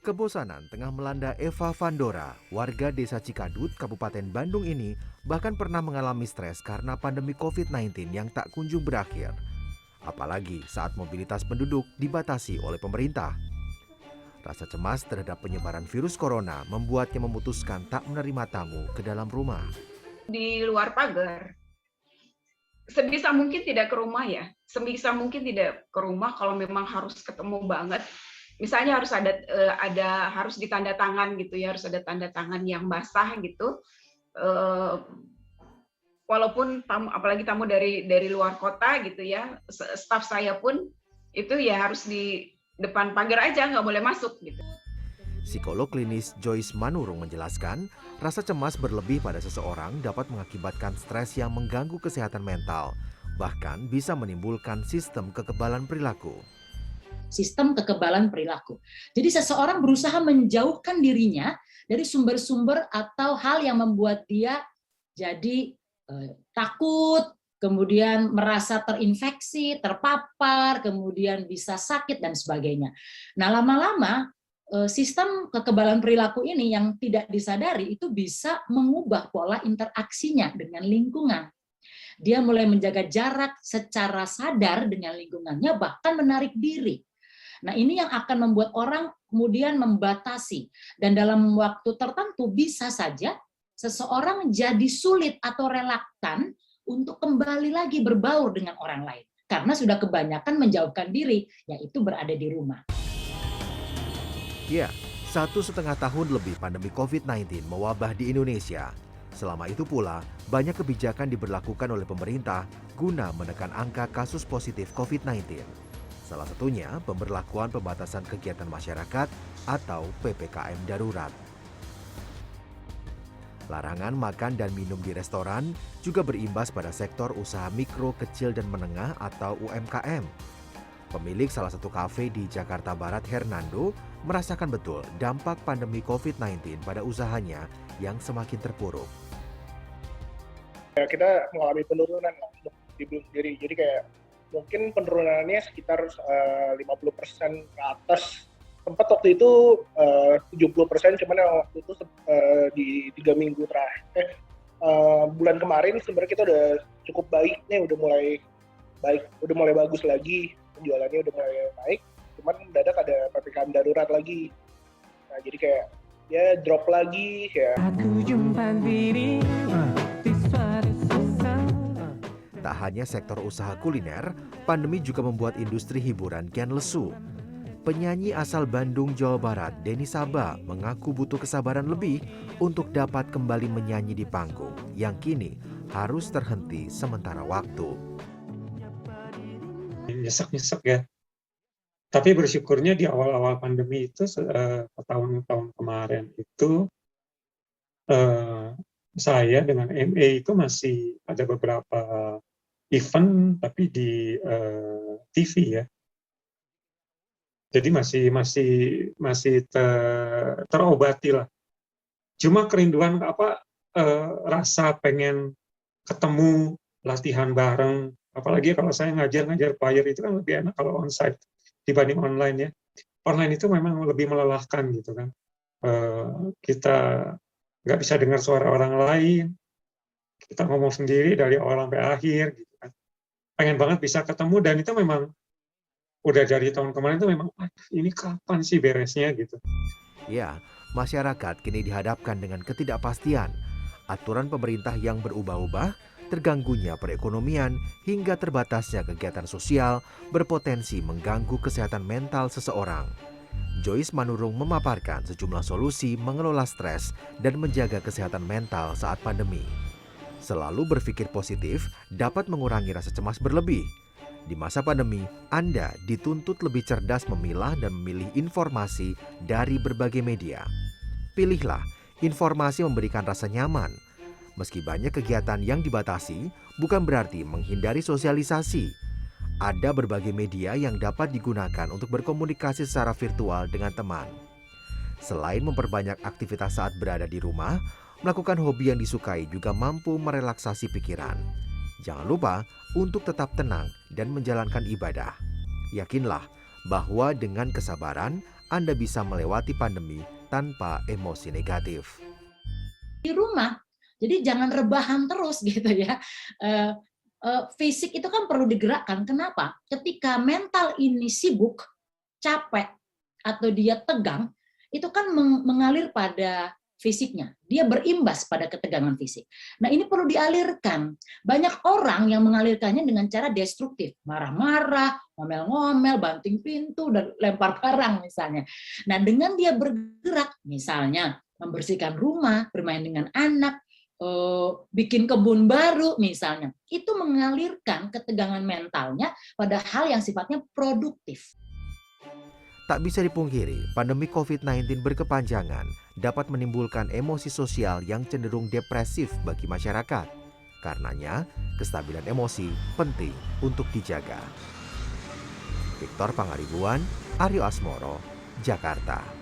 Kebosanan tengah melanda Eva Vandora, warga desa Cikadut, Kabupaten Bandung ini bahkan pernah mengalami stres karena pandemi COVID-19 yang tak kunjung berakhir. Apalagi saat mobilitas penduduk dibatasi oleh pemerintah. Rasa cemas terhadap penyebaran virus corona membuatnya memutuskan tak menerima tamu ke dalam rumah. Di luar pagar, sebisa mungkin tidak ke rumah ya. Sebisa mungkin tidak ke rumah kalau memang harus ketemu banget. Misalnya harus ditanda tangan gitu ya, harus ada tanda tangan yang basah gitu. Walaupun tamu, apalagi tamu dari luar kota gitu ya, staf saya pun itu ya harus di depan pagar aja, nggak boleh masuk gitu. Psikolog klinis Joyce Manurung menjelaskan, rasa cemas berlebih pada seseorang dapat mengakibatkan stres yang mengganggu kesehatan mental, bahkan bisa menimbulkan sistem kekebalan perilaku. Sistem kekebalan perilaku. Jadi seseorang berusaha menjauhkan dirinya dari sumber-sumber atau hal yang membuat dia jadi takut, kemudian merasa terinfeksi, terpapar, kemudian bisa sakit dan sebagainya. Nah, lama-lama sistem kekebalan perilaku ini yang tidak disadari itu bisa mengubah pola interaksinya dengan lingkungan. Dia mulai menjaga jarak secara sadar dengan lingkungannya, bahkan menarik diri. Nah, ini yang akan membuat orang kemudian membatasi. Dan dalam waktu tertentu bisa saja seseorang jadi sulit atau relaktan untuk kembali lagi berbaur dengan orang lain. Karena sudah kebanyakan menjauhkan diri, yaitu berada di rumah. Ya, 1,5 tahun lebih pandemi COVID-19 mewabah di Indonesia. Selama itu pula, banyak kebijakan diberlakukan oleh pemerintah guna menekan angka kasus positif COVID-19. Salah satunya pemberlakuan pembatasan kegiatan masyarakat atau PPKM darurat. Larangan makan dan minum di restoran juga berimbas pada sektor usaha mikro, kecil, dan menengah atau UMKM. Pemilik salah satu kafe di Jakarta Barat, Hernando, merasakan betul dampak pandemi COVID-19 pada usahanya yang semakin terpuruk. Kita mengalami penurunan di belum sendiri, jadi kayak mungkin penurunannya sekitar 50% ke atas. Sempat waktu itu 70%, cuman waktu itu di 3 minggu terakhir, bulan kemarin sebenarnya kita udah cukup baik nih, udah mulai bagus lagi, penjualannya udah mulai naik, cuman mendadak ada PPKM darurat lagi. Nah, jadi kayak ya drop lagi kayak. Aku jumpa diri. Tak hanya sektor usaha kuliner, pandemi juga membuat industri hiburan kian lesu. Penyanyi asal Bandung, Jawa Barat, Denny Saba, mengaku butuh kesabaran lebih untuk dapat kembali menyanyi di panggung yang kini harus terhenti sementara waktu. Nyesek-nyesek ya. Tapi bersyukurnya di awal-awal pandemi itu, tahun-tahun kemarin itu, saya dengan MA itu masih ada beberapa event tapi di TV ya. Jadi masih terobati lah. Cuma kerinduan rasa pengen ketemu, latihan bareng. Apalagi kalau saya ngajar choir itu kan lebih enak kalau onsite dibanding online ya. Online itu memang lebih melelahkan gitu kan. Kita nggak bisa dengar suara orang lain. Kita ngomong sendiri dari awal sampai akhir gitu kan. Pengen banget bisa ketemu, dan itu memang udah dari tahun kemarin itu memang ini kapan sih beresnya gitu. Ya, masyarakat kini dihadapkan dengan ketidakpastian, aturan pemerintah yang berubah-ubah, terganggunya perekonomian, hingga terbatasnya kegiatan sosial berpotensi mengganggu kesehatan mental seseorang. Joyce Manurung memaparkan sejumlah solusi mengelola stres dan menjaga kesehatan mental saat pandemi. Selalu berpikir positif dapat mengurangi rasa cemas berlebih. Di masa pandemi, Anda dituntut lebih cerdas memilah dan memilih informasi dari berbagai media. Pilihlah informasi memberikan rasa nyaman. Meski banyak kegiatan yang dibatasi, bukan berarti menghindari sosialisasi. Ada berbagai media yang dapat digunakan untuk berkomunikasi secara virtual dengan teman. Selain memperbanyak aktivitas saat berada di rumah, melakukan hobi yang disukai juga mampu merelaksasi pikiran. Jangan lupa untuk tetap tenang dan menjalankan ibadah. Yakinlah bahwa dengan kesabaran, Anda bisa melewati pandemi tanpa emosi negatif. Di rumah, jadi jangan rebahan terus gitu ya. Fisik itu kan perlu digerakkan. Kenapa? Ketika mental ini sibuk, capek, atau dia tegang, itu kan mengalir pada fisiknya. Dia berimbas pada ketegangan fisik. Nah, ini perlu dialirkan. Banyak orang yang mengalirkannya dengan cara destruktif. Marah-marah, ngomel-ngomel, banting pintu, dan lempar barang misalnya. Nah, dengan dia bergerak, misalnya membersihkan rumah, bermain dengan anak, bikin kebun baru misalnya, itu mengalirkan ketegangan mentalnya pada hal yang sifatnya produktif. Tak bisa dipungkiri, pandemi COVID-19 berkepanjangan dapat menimbulkan emosi sosial yang cenderung depresif bagi masyarakat. Karenanya, kestabilan emosi penting untuk dijaga. Victor Pangaribuan, Aryo Asmoro, Jakarta.